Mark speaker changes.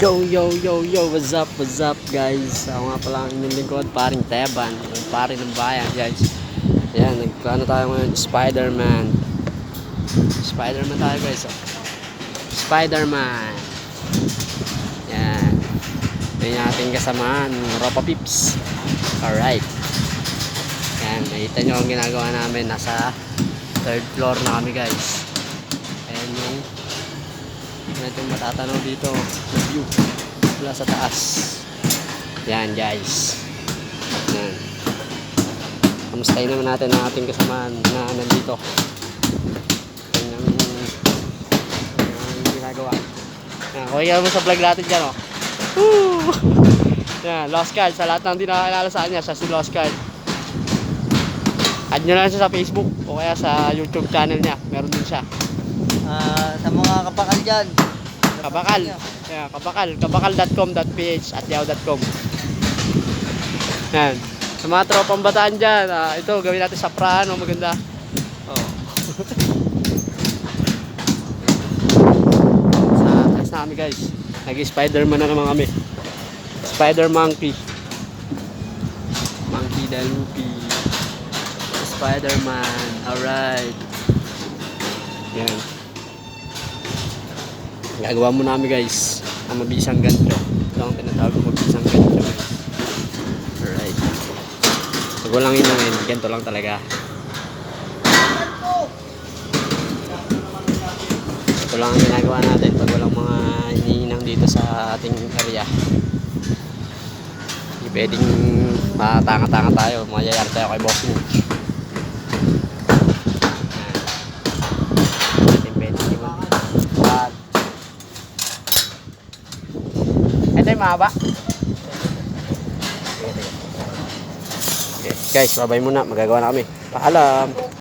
Speaker 1: Yo, what's up guys? Ako nga pala ang inyong lingkod, paring Teban, pare ng bayan guys. Yan, nagplano tayo ngayon, Spider-Man tayo guys, oh. Spider-Man. Yan. Yan yung ating kasamaan, Ropa Pips. Alright. Yan, nakita nyo ang ginagawa namin, nasa 3rd floor na kami guys. Ayan yung medyo matatanaw dito na view mula sa taas. Yan guys. Yan. Kamustahin naman natin ang ating kasamaan na nandito. Yan yung ginagawa. Yan, okay ka mo sa vlog natin dyan, oh. Woo! Yan, Lost Card. Sa lahat ng hindi nakakilala sa kanya, siya si Lost Card. Add nyo lang siya sa Facebook o kaya sa YouTube channel niya. Meron din siya.
Speaker 2: Sa mga kapakal dyan.
Speaker 1: Kabakal. Yeah, kabakal.com.ph at yahoo.com. Yan. Sa mga tropang bataan dyan, ito gawin natin sa prano, maganda. Oh. Sa taas na kami guys. Nag-Spider-Man na naman kami. Spider-Monkey. Monkey the Loopy. Spider-Man. Alright. Yan. Gagawa mo namin guys ang mabisang gancho. Ito ang tinatawag ng mabisang gancho. Alright. Pag walang inangin, ganito lang talaga. Ito lang ang ginagawa natin pag walang mga iniinang dito sa ating area. Hindi pwedeng matanga-tanga tayo, mayayari tayo kay boss mo. Ito yung mahaba. Okay, guys, babay muna. Magagawa na kami. Paalam.